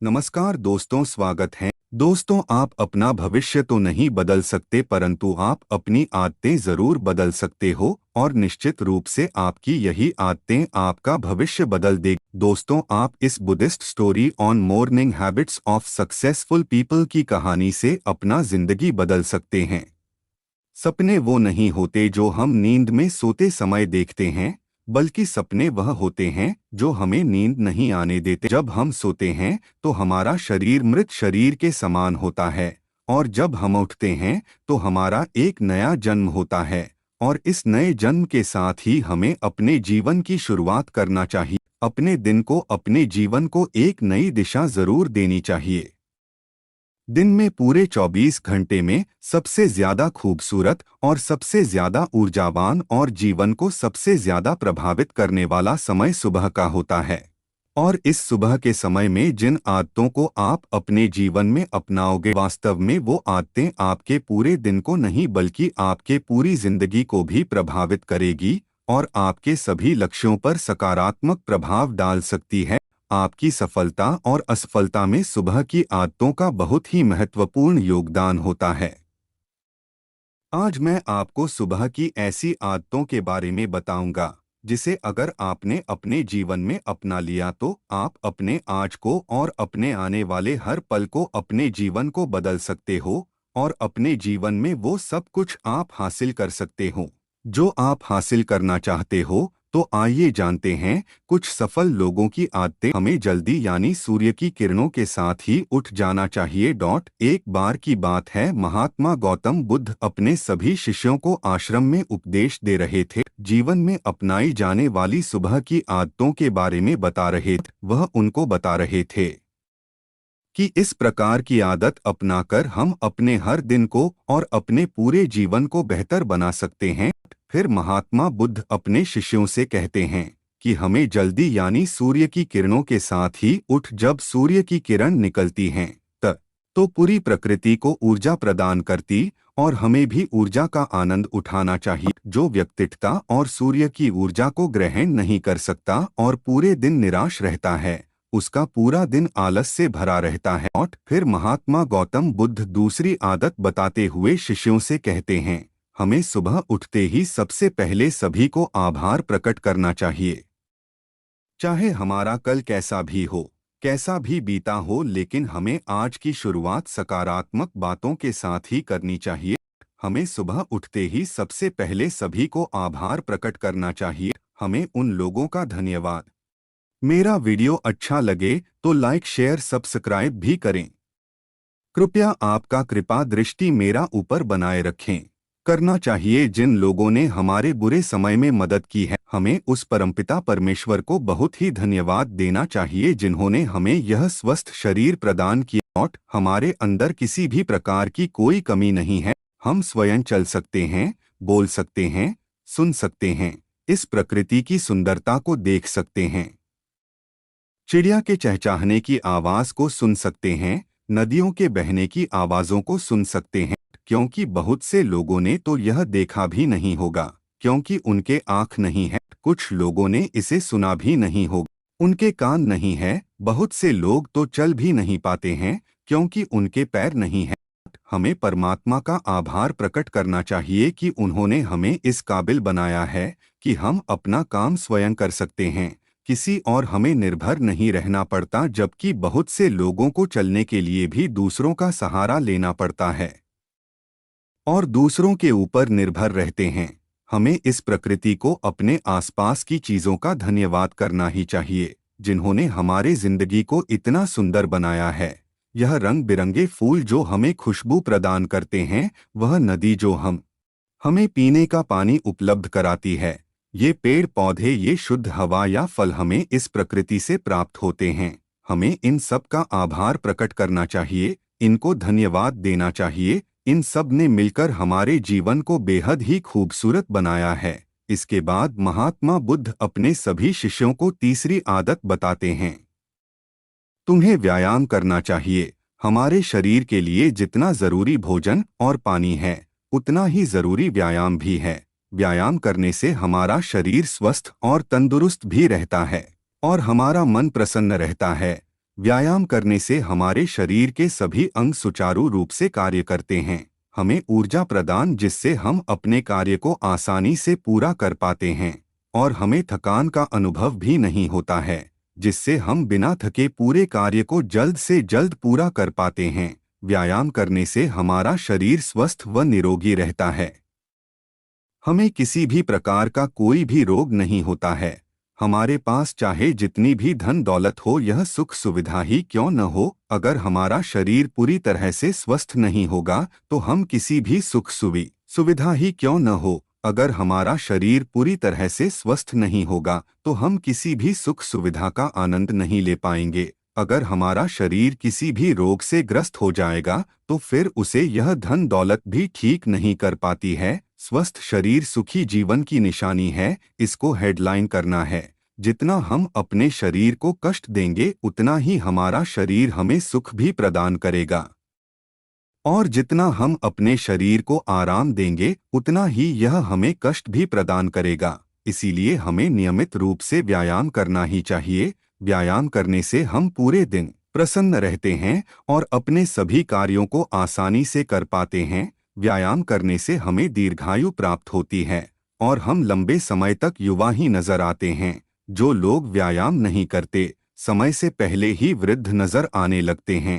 नमस्कार दोस्तों, स्वागत है। दोस्तों, आप अपना भविष्य तो नहीं बदल सकते, परंतु आप अपनी आदतें जरूर बदल सकते हो और निश्चित रूप से आपकी यही आदतें आपका भविष्य बदल देगी। दोस्तों, आप इस Buddhist story on morning habits of successful people की कहानी से अपना जिंदगी बदल सकते हैं। सपने वो नहीं होते जो हम नींद में सोते समय देखते हैं, बल्कि सपने वह होते हैं जो हमें नींद नहीं आने देते। जब हम सोते हैं तो हमारा शरीर मृत शरीर के समान होता है, और जब हम उठते हैं तो हमारा एक नया जन्म होता है। और इस नए जन्म के साथ ही हमें अपने जीवन की शुरुआत करना चाहिए। अपने दिन को, अपने जीवन को एक नई दिशा जरूर देनी चाहिए। दिन में पूरे 24 घंटे में सबसे ज्यादा खूबसूरत और सबसे ज्यादा ऊर्जावान और जीवन को सबसे ज्यादा प्रभावित करने वाला समय सुबह का होता है। और इस सुबह के समय में जिन आदतों को आप अपने जीवन में अपनाओगे, वास्तव में वो आदतें आपके पूरे दिन को नहीं बल्कि आपके पूरी जिंदगी को भी प्रभावित करेगी और आपके सभी लक्ष्यों पर सकारात्मक प्रभाव डाल सकती है। आपकी सफलता और असफलता में सुबह की आदतों का बहुत ही महत्वपूर्ण योगदान होता है। आज मैं आपको सुबह की ऐसी आदतों के बारे में बताऊंगा जिसे अगर आपने अपने जीवन में अपना लिया तो आप अपने आज को और अपने आने वाले हर पल को, अपने जीवन को बदल सकते हो और अपने जीवन में वो सब कुछ आप हासिल कर सकते हो जो आप हासिल करना चाहते हो। तो आइए जानते हैं कुछ सफल लोगों की आदतें। हमें जल्दी यानी सूर्य की किरणों के साथ ही उठ जाना चाहिए। एक बार की बात है, महात्मा गौतम बुद्ध अपने सभी शिष्यों को आश्रम में उपदेश दे रहे थे। जीवन में अपनाई जाने वाली सुबह की आदतों के बारे में बता रहे थे। वह उनको बता रहे थे कि इस प्रकार की आदत अपनाकर हम अपने हर दिन को और अपने पूरे जीवन को बेहतर बना सकते हैं। फिर महात्मा बुद्ध अपने शिष्यों से कहते हैं कि हमें जल्दी यानी सूर्य की किरणों के साथ ही उठ। जब सूर्य की किरण निकलती हैं तो पूरी प्रकृति को ऊर्जा प्रदान करती और हमें भी ऊर्जा का आनंद उठाना चाहिए। जो व्यक्तित्व और सूर्य की ऊर्जा को ग्रहण नहीं कर सकता और पूरे दिन निराश रहता है, उसका पूरा दिन आलस से भरा रहता है। और फिर महात्मा गौतम बुद्ध दूसरी आदत बताते हुए शिष्यों से कहते हैं, हमें सुबह उठते ही सबसे पहले सभी को आभार प्रकट करना चाहिए। चाहे हमारा कल कैसा भी हो, कैसा भी बीता हो, लेकिन हमें आज की शुरुआत सकारात्मक बातों के साथ ही करनी चाहिए। हमें सुबह उठते ही सबसे पहले सभी को आभार प्रकट करना चाहिए। हमें उन लोगों का धन्यवाद। मेरा वीडियो अच्छा लगे तो लाइक, शेयर, सब्सक्राइब भी करें। कृपया आपका कृपा दृष्टि मेरा ऊपर बनाए रखें। करना चाहिए जिन लोगों ने हमारे बुरे समय में मदद की है। हमें उस परमपिता परमेश्वर को बहुत ही धन्यवाद देना चाहिए जिन्होंने हमें यह स्वस्थ शरीर प्रदान किया। और हमारे अंदर किसी भी प्रकार की कोई कमी नहीं है। हम स्वयं चल सकते हैं, बोल सकते हैं, सुन सकते हैं, इस प्रकृति की सुंदरता को देख सकते हैं, चिड़िया के चहचहाने की आवाज को सुन सकते हैं, नदियों के बहने की आवाजों को सुन सकते हैं। क्योंकि बहुत से लोगों ने तो यह देखा भी नहीं होगा क्योंकि उनके आँख नहीं है। कुछ लोगों ने इसे सुना भी नहीं होगा, उनके कान नहीं है। बहुत से लोग तो चल भी नहीं पाते हैं क्योंकि उनके पैर नहीं है। हमें परमात्मा का आभार प्रकट करना चाहिए कि उन्होंने हमें इस काबिल बनाया है कि हम अपना काम स्वयं कर सकते हैं, किसी और हमें निर्भर नहीं रहना पड़ता। जबकि बहुत से लोगों को चलने के लिए भी दूसरों का सहारा लेना पड़ता है और दूसरों के ऊपर निर्भर रहते हैं। हमें इस प्रकृति को, अपने आसपास की चीजों का धन्यवाद करना ही चाहिए जिन्होंने हमारे जिंदगी को इतना सुंदर बनाया है। यह रंग बिरंगे फूल जो हमें खुशबू प्रदान करते हैं, वह नदी जो हमें पीने का पानी उपलब्ध कराती है, ये पेड़ पौधे, ये शुद्ध हवा या फल हमें इस प्रकृति से प्राप्त होते हैं। हमें इन सब का आभार प्रकट करना चाहिए, इनको धन्यवाद देना चाहिए। इन सब ने मिलकर हमारे जीवन को बेहद ही खूबसूरत बनाया है। इसके बाद महात्मा बुद्ध अपने सभी शिष्यों को तीसरी आदत बताते हैं, तुम्हें व्यायाम करना चाहिए। हमारे शरीर के लिए जितना जरूरी भोजन और पानी है, उतना ही जरूरी व्यायाम भी है। व्यायाम करने से हमारा शरीर स्वस्थ और तंदुरुस्त भी रहता है और हमारा मन प्रसन्न रहता है। व्यायाम करने से हमारे शरीर के सभी अंग सुचारू रूप से कार्य करते हैं। हमें ऊर्जा प्रदान जिससे हम अपने कार्य को आसानी से पूरा कर पाते हैं और हमें थकान का अनुभव भी नहीं होता है, जिससे हम बिना थके पूरे कार्य को जल्द से जल्द पूरा कर पाते हैं। व्यायाम करने से हमारा शरीर स्वस्थ व निरोगी रहता है। हमें किसी भी प्रकार का कोई भी रोग नहीं होता है। हमारे पास चाहे जितनी भी धन दौलत हो, यह सुख सुविधा ही क्यों न हो, अगर हमारा शरीर पूरी तरह से स्वस्थ नहीं होगा तो हम किसी भी सुख सुविधा ही क्यों न हो, अगर हमारा शरीर पूरी तरह से स्वस्थ नहीं होगा तो हम किसी भी सुख सुविधा का आनंद नहीं ले पाएंगे। अगर हमारा शरीर किसी भी रोग से ग्रस्त हो जाएगा तो फिर उसे यह धन दौलत भी ठीक नहीं कर पाती है। स्वस्थ शरीर सुखी जीवन की निशानी है, इसको हेडलाइन करना है। जितना हम अपने शरीर को कष्ट देंगे उतना ही हमारा शरीर हमें सुख भी प्रदान करेगा, और जितना हम अपने शरीर को आराम देंगे उतना ही यह हमें कष्ट भी प्रदान करेगा। इसीलिए हमें नियमित रूप से व्यायाम करना ही चाहिए। व्यायाम करने से हम पूरे दिन प्रसन्न रहते हैं और अपने सभी कार्यों को आसानी से कर पाते हैं। व्यायाम करने से हमें दीर्घायु प्राप्त होती है और हम लंबे समय तक युवा ही नजर आते हैं। जो लोग व्यायाम नहीं करते, समय से पहले ही वृद्ध नजर आने लगते हैं।